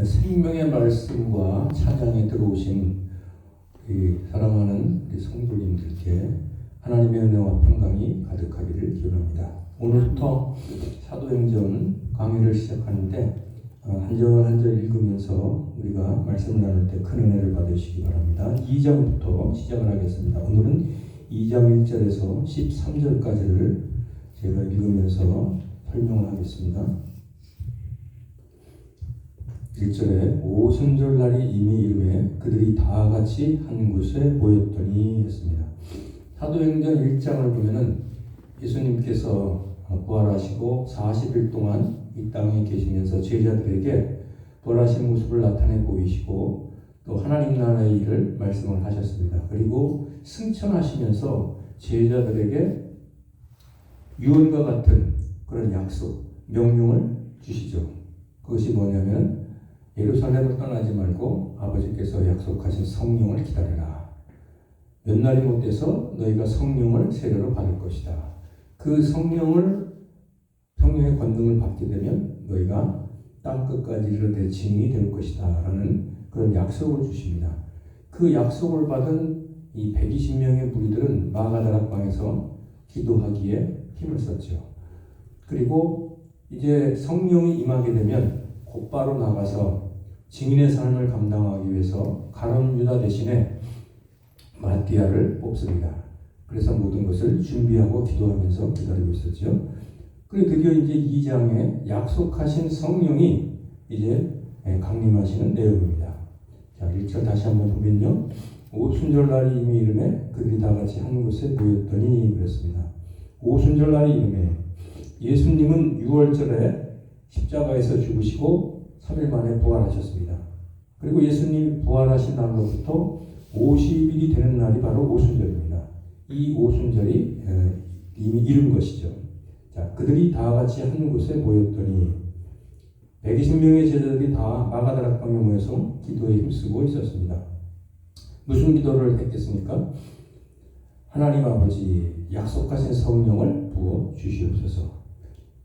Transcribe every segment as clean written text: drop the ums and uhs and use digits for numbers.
생명의 말씀과 찬양에 들어오신 사랑하는 우리 성도님들께 하나님의 은혜와 평강이 가득하기를 기원합니다. 오늘부터 사도행전 강의를 시작하는데 한 절 한 절 읽으면서 우리가 말씀을 나눌 때 큰 은혜를 받으시기 바랍니다. 2장부터 시작을 하겠습니다. 오늘은 2장 1절에서 13절까지를 제가 읽으면서 설명을 하겠습니다. 1절에 오순절날이 이미 이르매 그들이 다 같이 한 곳에 모였더니 했습니다. 사도행전 1장을 보면은 예수님께서 부활하시고 40일 동안 이 땅에 계시면서 제자들에게 부활하신 모습을 나타내 보이시고 또 하나님 나라의 일을 말씀을 하셨습니다. 그리고 승천하시면서 제자들에게 유언과 같은 그런 약속, 명령을 주시죠. 그것이 뭐냐면 예루살렘을 떠나지 말고 아버지께서 약속하신 성령을 기다려라. 몇 날이 못 돼서 너희가 성령을 세례로 받을 것이다. 그 성령의 권능을 받게 되면 너희가 땅 끝까지 이르러 증인이 될 것이다 라는 그런 약속을 주십니다. 그 약속을 받은 이 120명의 무리들은 마가다락방에서 기도하기에 힘을 썼죠. 그리고 이제 성령이 임하게 되면 곧바로 나가서 증인의 삶을 감당하기 위해서 가룟 유다 대신에 마띠아를 뽑습니다. 그래서 모든 것을 준비하고 기도하면서 기다리고 있었죠. 그리고 드디어 이제 2장에 약속하신 성령이 이제 강림하시는 내용입니다. 자, 1절 다시 한번 보면요. 오순절날이 이미 이르매 그들이 다 같이 한 곳에 모였더니 그랬습니다. 오순절날이 이르매 예수님은 6월절에 십자가에서 죽으시고 3일 만에 부활하셨습니다. 그리고 예수님이 부활하신 날로부터 50일이 되는 날이 바로 오순절입니다. 이 오순절이 이미 이른 것이죠. 자, 그들이 다 같이 한 곳에 모였더니 120명의 제자들이 다 마가다락방에 모여서 기도에 힘쓰고 있었습니다. 무슨 기도를 했겠습니까? 하나님 아버지 약속하신 성령을 부어 주시옵소서.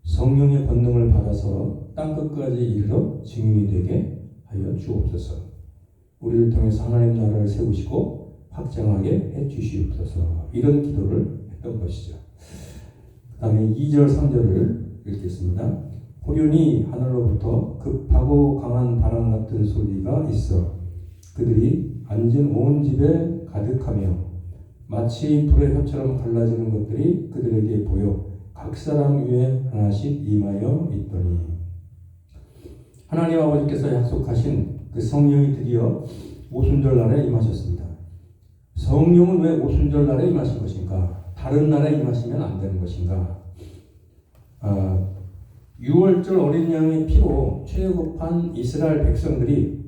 성령의 권능을 받아서 땅끝까지 이르러 증인이 되게 하여 주옵소서. 우리를 통해서 하나님 나라를 세우시고 확장하게 해 주시옵소서. 이런 기도를 했던 것이죠. 그 다음에 2절 3절을 읽겠습니다. 호련히 하늘로부터 급하고 강한 바람 같은 소리가 있어 그들이 앉은 온 집에 가득하며 마치 불의 혀처럼 갈라지는 것들이 그들에게 보여 각 사람 위에 하나씩 임하여 있더니 하나님 아버지께서 약속하신 그 성령이 드디어 오순절 날에 임하셨습니다. 성령은 왜 오순절 날에 임하신 것인가? 다른 날에 임하시면 안 되는 것인가? 6월절 어린 양의 피로 최고판 이스라엘 백성들이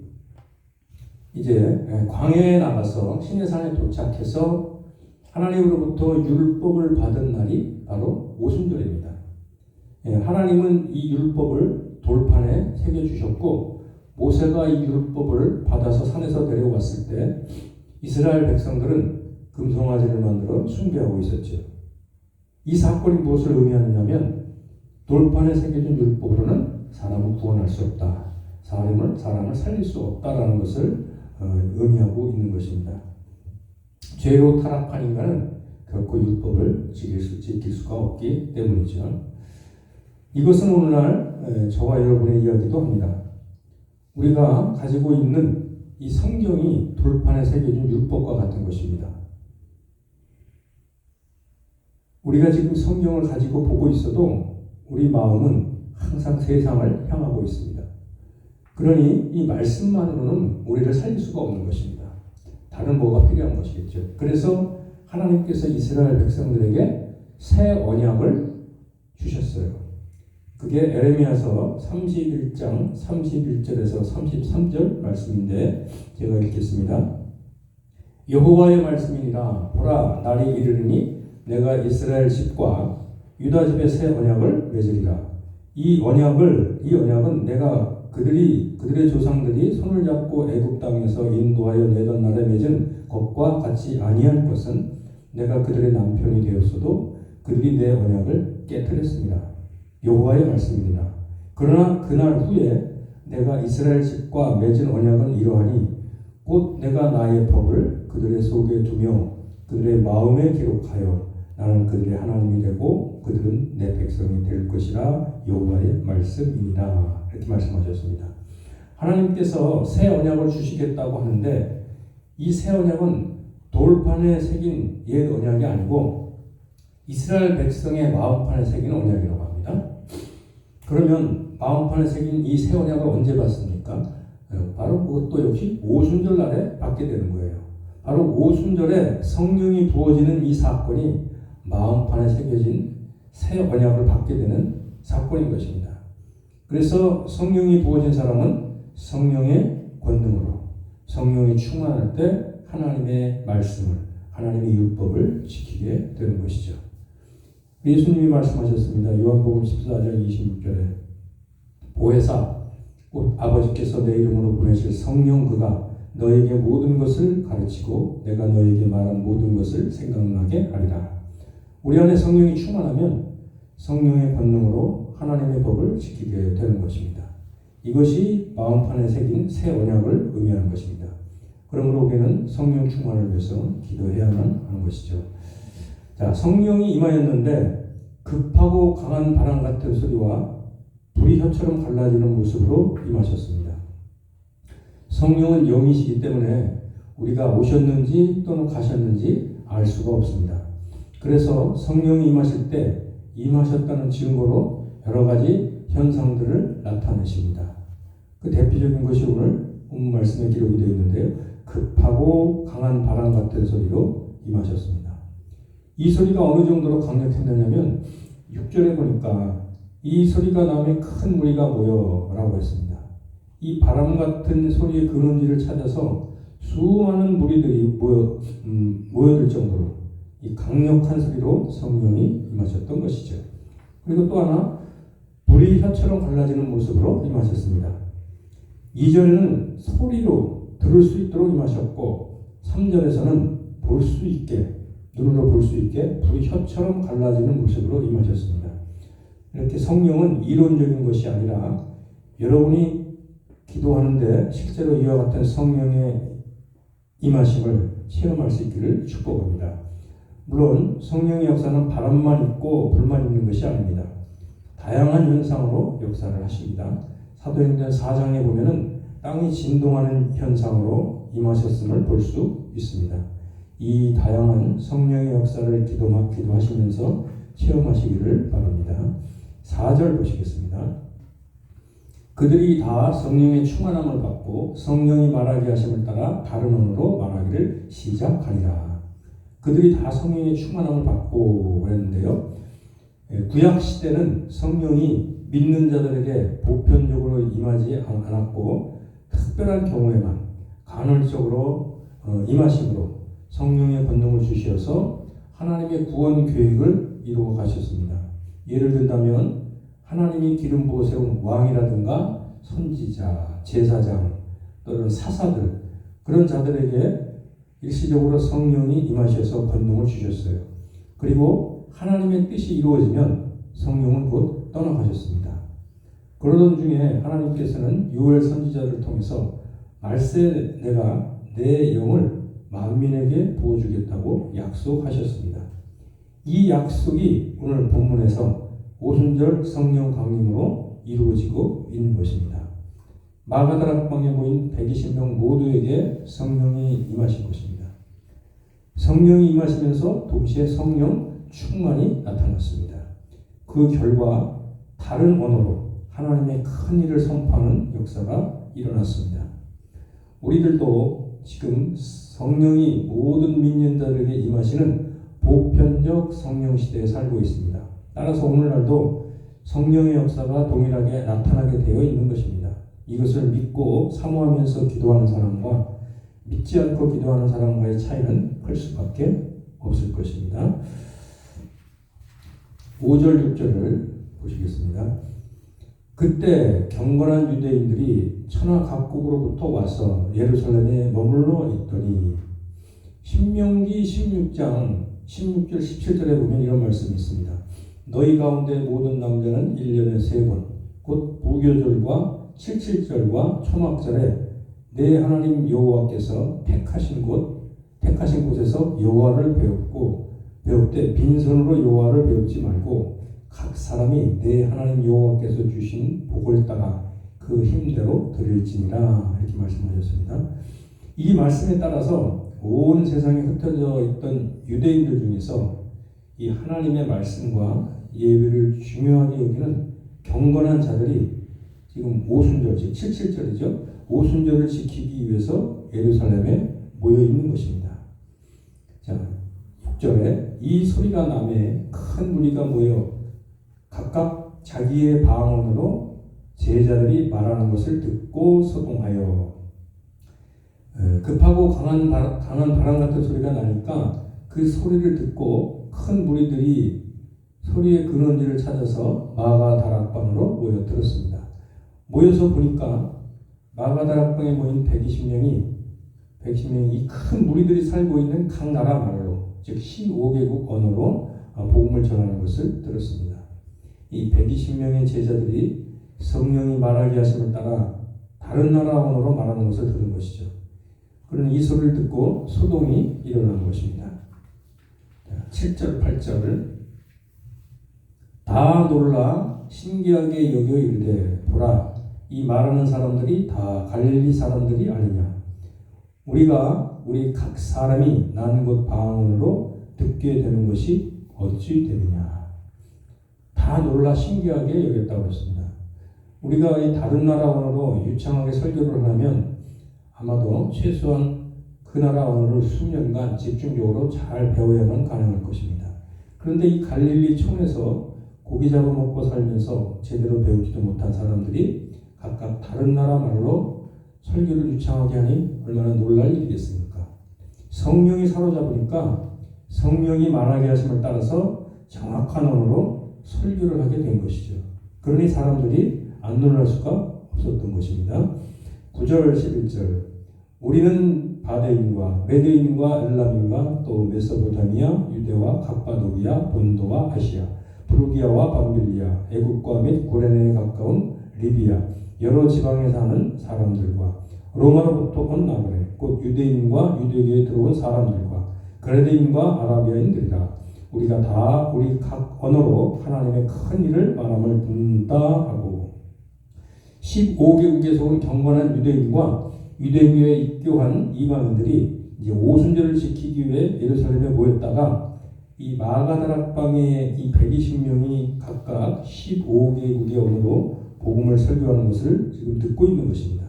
이제 광야에 나가서 시내산에 도착해서 하나님으로부터 율법을 받은 날이 바로 오순절입니다. 하나님은 이 율법을 돌판에 새겨주셨고 모세가 이 율법을 받아서 산에서 내려왔을 때 이스라엘 백성들은 금송아지를 만들어 숭배하고 있었죠. 이 사건이 무엇을 의미하느냐면 돌판에 새겨진 율법으로는 사람을 구원할 수 없다. 사람을 살릴 수 없다라는 것을 의미하고 있는 것입니다. 죄로 타락한 인간은 결코 율법을 지킬 수가 없기 때문이죠. 이것은 오늘날 저와 여러분의 이야기도 합니다. 우리가 가지고 있는 이 성경이 돌판에 새겨진 율법과 같은 것입니다. 우리가 지금 성경을 가지고 보고 있어도 우리 마음은 항상 세상을 향하고 있습니다. 그러니 이 말씀만으로는 우리를 살릴 수가 없는 것입니다. 다른 뭐가 필요한 것이겠죠. 그래서 하나님께서 이스라엘 백성들에게 새 언약을 주셨어요. 그게 에레미야서 31장 31절에서 33절 말씀인데 제가 읽겠습니다. 여호와의 말씀이니라 보라 날이 이르리니 내가 이스라엘 집과 유다 집에 새 언약을 맺으리라. 이 언약은 내가 그들의 조상들이 손을 잡고 애굽 땅에서 인도하여 내던 날에 맺은 것과 같이 아니할 것은 내가 그들의 남편이 되었어도 그들이 내 언약을 깨뜨렸습니다. 여호와의 말씀이니라. 그러나 그날 후에 내가 이스라엘 집과 맺은 언약은 이러하니 곧 내가 나의 법을 그들의 속에 두며 그들의 마음에 기록하여 나는 그들의 하나님이 되고 그들은 내 백성이 될 것이라 여호와의 말씀이니라. 이렇게 말씀하셨습니다. 하나님께서 새 언약을 주시겠다고 하는데 이 새 언약은 돌판에 새긴 옛 언약이 아니고 이스라엘 백성의 마음판에 새긴 언약이라고 합니다. 그러면 마음판에 새긴 이 새 언약을 언제 받습니까? 바로 그것도 역시 오순절 날에 받게 되는 거예요. 바로 오순절에 성령이 부어지는 이 사건이 마음판에 새겨진 새 언약을 받게 되는 사건인 것입니다. 그래서 성령이 부어진 사람은 성령의 권능으로 성령이 충만할 때 하나님의 말씀을, 하나님의 율법을 지키게 되는 것이죠. 예수님이 말씀하셨습니다. 요한복음 14장 26절에 보혜사 곧 아버지께서 내 이름으로 보내실 성령 그가 너에게 모든 것을 가르치고 내가 너에게 말한 모든 것을 생각나게 하리라. 우리 안에 성령이 충만하면 성령의 권능으로 하나님의 법을 지키게 되는 것입니다. 이것이 마음판에 새긴 새 언약을 의미하는 것입니다. 그러므로 우리는 성령 충만을 위해서 기도해야만 하는 것이죠. 자, 성령이 임하였는데 급하고 강한 바람 같은 소리와 불이 혀처럼 갈라지는 모습으로 임하셨습니다. 성령은 영이시기 때문에 우리가 오셨는지 또는 가셨는지 알 수가 없습니다. 그래서 성령이 임하실 때 임하셨다는 증거로 여러 가지 현상들을 나타내십니다. 그 대표적인 것이 오늘 본문 말씀에 기록이 되어 있는데요. 급하고 강한 바람 같은 소리로 임하셨습니다. 이 소리가 어느 정도로 강력했느냐면 6절에 보니까 이 소리가 나오면 큰 무리가 모여라고 했습니다. 이 바람 같은 소리의 근원지를 찾아서 수많은 무리들이 모여들 정도로 이 강력한 소리로 성령이 임하셨던 것이죠. 그리고 또 하나 불이 혀처럼 갈라지는 모습으로 임하셨습니다. 2절에는 소리로 들을 수 있도록 임하셨고 3절에서는 볼 수 있게, 눈으로 볼 수 있게 불이 혀처럼 갈라지는 모습으로 임하셨습니다. 이렇게 성령은 이론적인 것이 아니라 여러분이 기도하는데 실제로 이와 같은 성령의 임하심을 체험할 수 있기를 축복합니다. 물론 성령의 역사는 바람만 있고 불만 있는 것이 아닙니다. 다양한 현상으로 역사를 하십니다. 사도행전 4장에 보면은 땅이 진동하는 현상으로 임하셨음을 볼 수 있습니다. 이 다양한 성령의 역사를 기도하시면서 체험하시기를 바랍니다. 4절 보시겠습니다. 그들이 다 성령의 충만함을 받고 성령이 말하게 하심을 따라 다른 언어로 말하기를 시작하니라. 그들이 다 성령의 충만함을 받고 그랬는데요. 구약 시대는 성령이 믿는 자들에게 보편적으로 임하지 않았고 특별한 경우에만 간헐적으로 임하심으로 성령의 권능을 주셔서 하나님의 구원 계획을 이루어 가셨습니다. 예를 든다면 하나님이 기름 부어 세운 왕이라든가 선지자, 제사장 또는 사사들 그런 자들에게 일시적으로 성령이 임하셔서 권능을 주셨어요. 그리고 하나님의 뜻이 이루어지면 성령은 곧 떠나가셨습니다. 그러던 중에 하나님께서는 요엘 선지자를 통해서 말세 내가 내 영을 만민에게 부어주겠다고 약속하셨습니다. 이 약속이 오늘 본문에서 오순절 성령 강림으로 이루어지고 있는 것입니다. 마가다락 방에 모인 120명 모두에게 성령이 임하신 것입니다. 성령이 임하시면서 동시에 성령 충만이 나타났습니다. 그 결과 다른 언어로 하나님의 큰 일을 선포하는 역사가 일어났습니다. 우리들도 지금 성령이 모든 믿는 자들에게 임하시는 보편적 성령 시대에 살고 있습니다. 따라서 오늘날도 성령의 역사가 동일하게 나타나게 되어 있는 것입니다. 이것을 믿고 사모하면서 기도하는 사람과 믿지 않고 기도하는 사람과의 차이는 클 수밖에 없을 것입니다. 5절 6절을 보시겠습니다. 그때 경건한 유대인들이 천하 각국으로부터 와서 예루살렘에 머물러 있더니 신명기 16장 16절 17절에 보면 이런 말씀이 있습니다. 너희 가운데 모든 남자는 1년에 3번 곧 무교절과 77절과 초막절에 내 하나님 여호와께서 택하신 곳에서 여호와를 배웁되 빈손으로 여호와를 배웁지 말고 각 사람이 내 하나님 여호와께서 주신 복을 따라 그 힘대로 드릴지니라, 이렇게 말씀하셨습니다. 이 말씀에 따라서 온 세상에 흩어져 있던 유대인들 중에서 이 하나님의 말씀과 예배를 중요하게 여기는 경건한 자들이 지금 오순절, 즉 77절이죠. 오순절을 지키기 위해서 예루살렘에 모여 있는 것입니다. 자, 6절에 이 소리가 나매 큰 무리가 모여 각각 자기의 방언으로 제자들이 말하는 것을 듣고 소동하여, 급하고 강한 바람 같은 소리가 나니까 그 소리를 듣고 큰 무리들이 소리의 근원지를 찾아서 마가다락방으로 모여들었습니다. 모여서 보니까 마가다락방에 모인 120명이 이 큰 무리들이 살고 있는 각 나라 말로, 즉 15개국 언어로 복음을 전하는 것을 들었습니다. 이 120명의 제자들이 성령이 말하게 하심을 따라 다른 나라 언어로 말하는 것을 들은 것이죠. 그러니 이 소리를 듣고 소동이 일어난 것입니다. 7절, 8절을 다 놀라 신기하게 여겨 이르되 보라, 이 말하는 사람들이 다 갈릴리 사람들이 아니냐. 우리 각 사람이 난 곳 방언으로 듣게 되는 것이 어찌 되느냐. 다 놀라 신기하게 여겼다고 했습니다. 우리가 이 다른 나라 언어로 유창하게 설교를 하면 아마도 최소한 그 나라 언어를 수년간 집중적으로 잘 배워야만 가능할 것입니다. 그런데 이 갈릴리 촌에서 고기 잡아먹고 살면서 제대로 배우지도 못한 사람들이 각각 다른 나라 말로 설교를 유창하게 하니 얼마나 놀랄 일이겠습니까? 성령이 사로잡으니까 성령이 말하게 하심을 따라서 정확한 언어로 설교를 하게 된 것이죠. 그러니 사람들이 안 놀랄 수가 없었던 것입니다. 9절 11절 우리는 바데인과 메데인과 엘람인과 또 메소포타미아, 유대와 갑바도기아, 본도와 아시아, 브루기아와 밤빌리아, 애국과 및 고레네에 가까운 리비아, 여러 지방에 사는 사람들과 로마로부터 온 나그네, 곧 유대인과 유대교에 들어온 사람들과 그레데인과 아라비아인들이라 우리가 다 우리 각 언어로 하나님의 큰 일을 말함을 듣는다 하고 15개국에서 온 경건한 유대인과 유대교에 입교한 이방인들이 이제 오순절을 지키기 위해 예루살렘에 모였다가 이 마가다락방에 이 120명이 각각 15개국의 언어로 복음을 설교하는 것을 지금 듣고 있는 것입니다.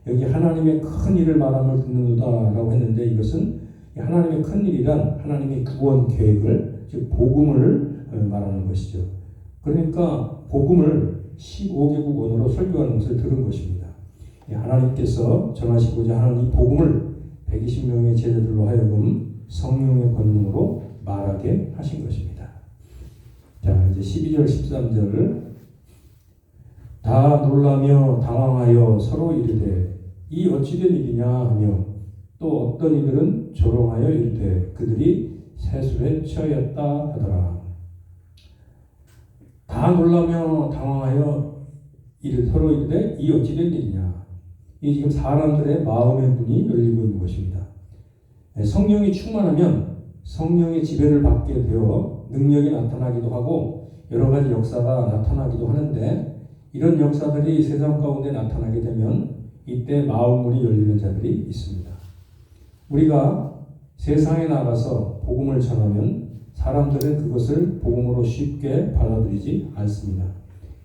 여기 하나님의 큰 일을 말함을 듣는다라고 했는데 이것은 하나님의 큰 일이란 하나님의 구원 계획을, 즉 복음을 말하는 것이죠. 그러니까 복음을 15개국 언어로 설교하는 것을 들은 것입니다. 하나님께서 전하시고자 하는 이 복음을 120명의 제자들로 하여금 성령의 권능으로 말하게 하신 것입니다. 자, 이제 12절 13절을 다 놀라며 당황하여 서로 이르되 이 어찌된 일이냐 하며 또 어떤 이들은 조롱하여 이르되 그들이 세술에 취하였다 하더라. 다 놀라며 당황하여 서로 이르되 이 어찌된 일이냐. 이 지금 사람들의 마음의 문이 열리고 있는 것입니다. 성령이 충만하면 성령의 지배를 받게 되어 능력이 나타나기도 하고 여러 가지 역사가 나타나기도 하는데 이런 역사들이 세상 가운데 나타나게 되면 이때 마음문이 열리는 자들이 있습니다. 우리가 세상에 나가서 복음을 전하면 사람들은 그것을 복음으로 쉽게 받아들이지 않습니다.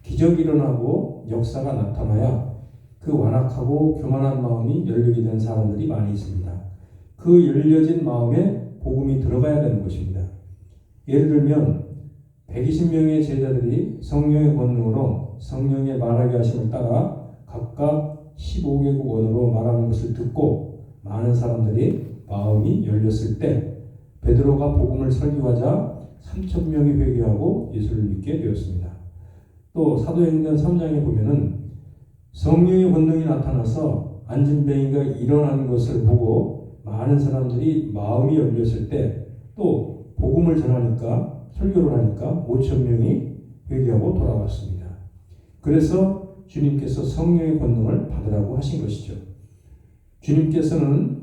기적이 일어나고 역사가 나타나야 그 완악하고 교만한 마음이 열리게 된 사람들이 많이 있습니다. 그 열려진 마음에 복음이 들어가야 되는 것입니다. 예를 들면 120명의 제자들이 성령의 권능으로 성령의 말하게 하심을 따라 각각 15개국 언어로 말하는 것을 듣고 많은 사람들이 마음이 열렸을 때 베드로가 복음을 설교하자 3,000명이 회개하고 예수를 믿게 되었습니다. 또 사도행전 3장에 보면은 성령의 권능이 나타나서 안진뱅이가 일어나는 것을 보고 많은 사람들이 마음이 열렸을 때 또 복음을 전하니까 설교를 하니까 5,000명이 회개하고 돌아왔습니다. 그래서 주님께서 성령의 권능을 받으라고 하신 것이죠. 주님께서는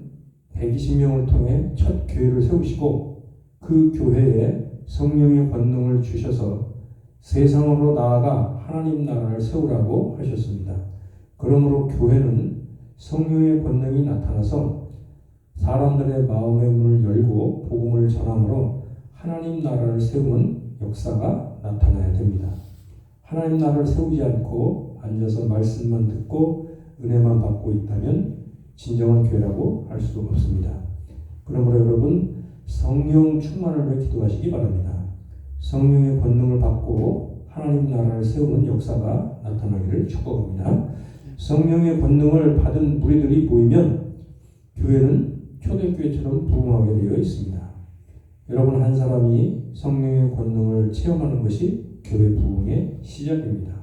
120명을 통해 첫 교회를 세우시고 그 교회에 성령의 권능을 주셔서 세상으로 나아가 하나님 나라를 세우라고 하셨습니다. 그러므로 교회는 성령의 권능이 나타나서 사람들의 마음의 문을 열고 복음을 전함으로 하나님 나라를 세우는 역사가 나타나야 됩니다. 하나님 나라를 세우지 않고 앉아서 말씀만 듣고 은혜만 받고 있다면 진정한 교회라고 할 수 없습니다. 그러므로 여러분 성령 충만을 위해 기도하시기 바랍니다. 성령의 권능을 받고 하나님 나라를 세우는 역사가 나타나기를 축복합니다. 성령의 권능을 받은 무리들이 모이면 교회는 초대교회처럼 부흥하게 되어 있습니다. 여러분 한 사람이 성령의 권능을 체험하는 것이 교회 부흥의 시작입니다.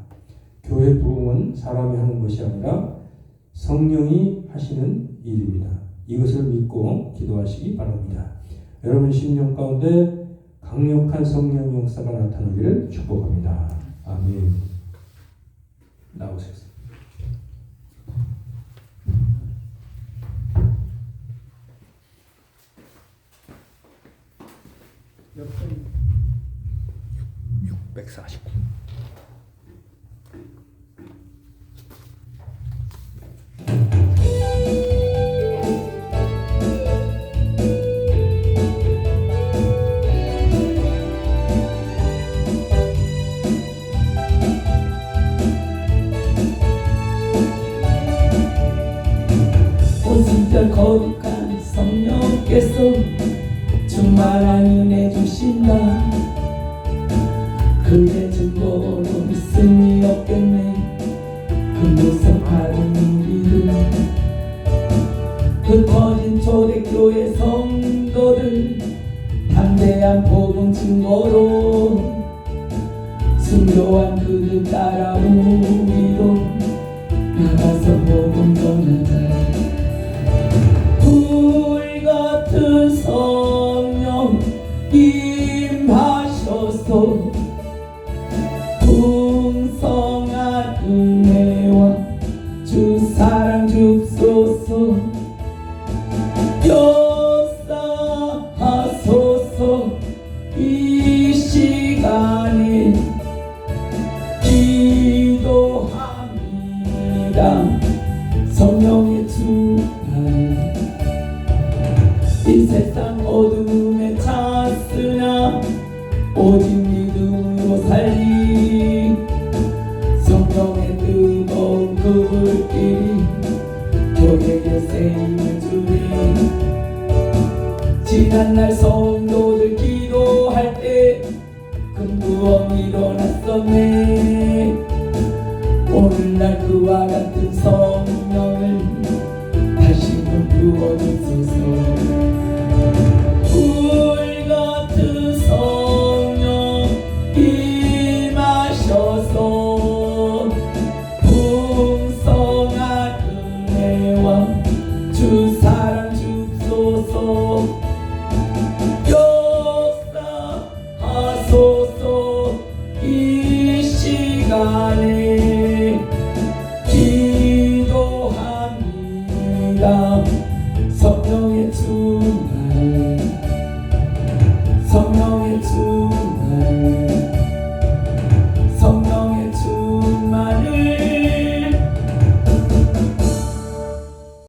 교회 부흥은 사람이 하는 것이 아니라 성령이 하시는 일입니다. 이것을 믿고 기도하시기 바랍니다. 여러분 심령 가운데 강력한 성령 역사가 나타나기를 축복합니다. 아멘. 나오세요. 몇 번? 649. 오순절 거룩한 성령께서 충만한 은혜 주신다. 그의 증거로 믿음이 없겠네. 금도성 받은 우리들 흩어진 초대교회 성도들 담대한 복음 증거로 순교한 그들 따라 우리도 나가서 복음 전하자. 불같은 성령 임하셔서 풍성한 은혜와 주 사랑 주소서 역사하소서. 이 시간에 기도합니다. 성령의 충만. 이 세상 어둠에 찼으나 오직 믿음으로 살리. 성령의 뜨거운 그 불길이 저에게 세임을 주리. 지난날 성도들 기도할 때 금부엉 일어났었네. 오늘날 그와 같은 성령을 다시금 부어주소서. 불같은 성령 임하셔서 풍성한 은혜와 주 사랑 주소서. 역사하소서. 이 시간에 기도합니다.